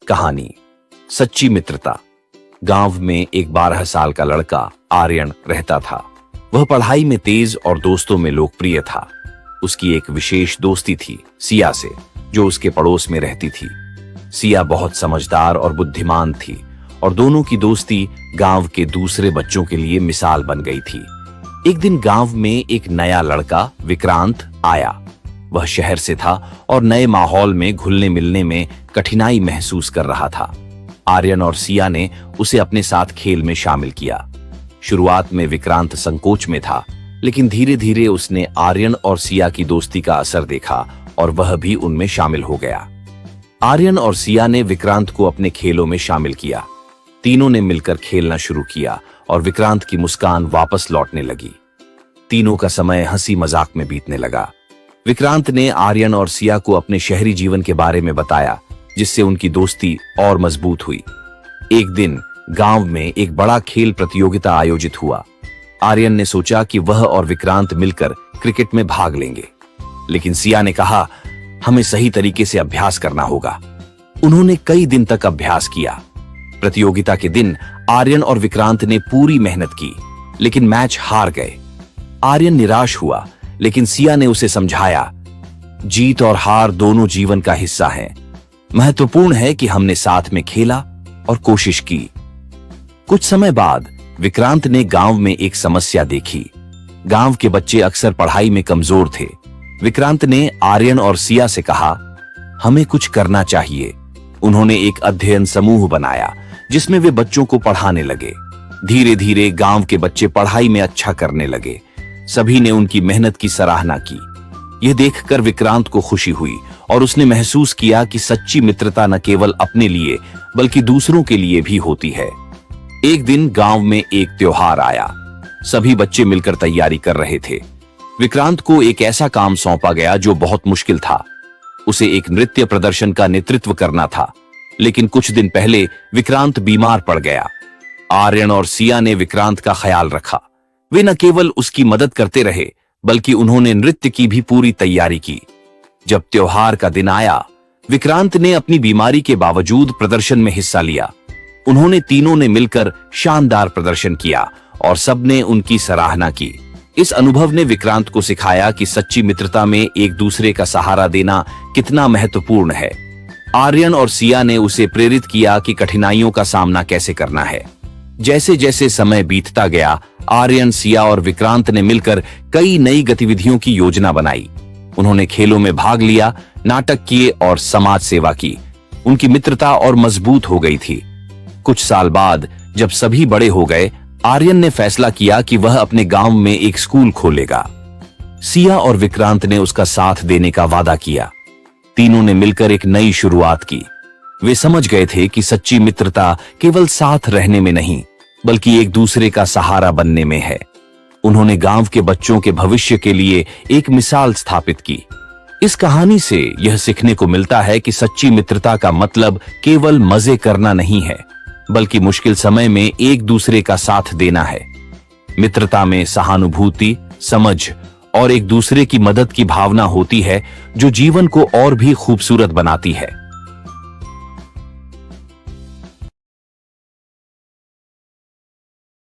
कहानी सच्ची मित्रता। गांव में एक 12 साल का लड़का आर्यन रहता था। वह पढ़ाई में तेज और दोस्तों में लोकप्रिय था। उसकी एक विशेष दोस्ती थी सिया से, जो उसके पड़ोस में रहती थी। सिया बहुत समझदार और बुद्धिमान थी और दोनों की दोस्ती गांव के दूसरे बच्चों के लिए मिसाल बन गई थी। एक दिन गांव में एक नया लड़का विक्रांत आया। वह शहर से था और नए माहौल में घुलने मिलने में कठिनाई महसूस कर रहा था। आर्यन और सिया ने उसे अपने साथ खेल में शामिल किया। शुरुआत में विक्रांत संकोच में था, लेकिन धीरे धीरे उसने आर्यन और सिया की दोस्ती का असर देखा और वह भी उनमें शामिल हो गया। आर्यन और सिया ने विक्रांत को अपने खेलों में शामिल किया। तीनों ने मिलकर खेलना शुरू किया और विक्रांत की मुस्कान वापस लौटने लगी। तीनों का समय हंसी मजाक में बीतने लगा। विक्रांत ने आर्यन और सिया को अपने शहरी जीवन के बारे में बताया, जिससे उनकी दोस्ती और मजबूत हुई। एक दिन गांव में एक बड़ा खेल प्रतियोगिता आयोजित हुआ। आर्यन ने सोचा कि वह और विक्रांत मिलकर क्रिकेट में भाग लेंगे, लेकिन सिया ने कहा, हमें सही तरीके से अभ्यास करना होगा। उन्होंने कई दिन तक अभ्यास किया। प्रतियोगिता के दिन आर्यन और विक्रांत ने पूरी मेहनत की, लेकिन मैच हार गए। आर्यन निराश हुआ, लेकिन सिया ने उसे समझाया, जीत और हार दोनों जीवन का हिस्सा हैं। महत्वपूर्ण है कि हमने साथ में खेला और कोशिश की। कुछ समय बाद विक्रांत ने गांव में एक समस्या देखी। गांव के बच्चे अक्सर पढ़ाई में कमजोर थे। विक्रांत ने आर्यन और सिया से कहा, हमें कुछ करना चाहिए। उन्होंने एक अध्ययन समूह बनाया, जिसमें वे बच्चों को पढ़ाने लगे। धीरे धीरे गांव के बच्चे पढ़ाई में अच्छा करने लगे। सभी ने उनकी मेहनत की सराहना की। यह देखकर विक्रांत को खुशी हुई और उसने महसूस किया कि सच्ची मित्रता न केवल अपने लिए बल्कि दूसरों के लिए भी होती है। एक दिन गांव में एक त्योहार आया। सभी बच्चे मिलकर तैयारी कर रहे थे। विक्रांत को एक ऐसा काम सौंपा गया जो बहुत मुश्किल था। उसे एक नृत्य प्रदर्शन का नेतृत्व करना था, लेकिन कुछ दिन पहले विक्रांत बीमार पड़ गया। आर्यन और सिया ने विक्रांत का ख्याल रखा। वे न केवल उसकी मदद करते रहे, बल्कि उन्होंने नृत्य की भी पूरी तैयारी की। जब त्योहार का दिन आया, विक्रांत ने अपनी बीमारी के बावजूद प्रदर्शन में हिस्सा लिया। उन्होंने तीनों ने मिलकर शानदार प्रदर्शन किया और सबने उनकी सराहना की। इस अनुभव ने विक्रांत को सिखाया कि सच्ची मित्रता में एक दूसरे का सहारा देना कितना महत्वपूर्ण है। आर्यन और सिया ने उसे प्रेरित किया कि कठिनाइयों का सामना कैसे करना है। जैसे जैसे समय बीतता गया, आर्यन, सिया और विक्रांत ने मिलकर कई नई गतिविधियों की योजना बनाई। उन्होंने खेलों में भाग लिया, नाटक किए और समाज सेवा की। उनकी मित्रता और मजबूत हो गई थी। कुछ साल बाद जब सभी बड़े हो गए, आर्यन ने फैसला किया कि वह अपने गांव में एक स्कूल खोलेगा। सिया और विक्रांत ने उसका साथ देने का वादा किया। तीनों ने मिलकर एक नई शुरुआत की। वे समझ गए थे कि सच्ची मित्रता केवल साथ रहने में नहीं, बल्कि एक दूसरे का सहारा बनने में है। उन्होंने गांव के बच्चों के भविष्य के लिए एक मिसाल स्थापित की। इस कहानी से यह सीखने को मिलता है कि सच्ची मित्रता का मतलब केवल मजे करना नहीं है, बल्कि मुश्किल समय में एक दूसरे का साथ देना है। मित्रता में सहानुभूति, समझ और एक दूसरे की मदद की भावना होती है, जो जीवन को और भी खूबसूरत बनाती है।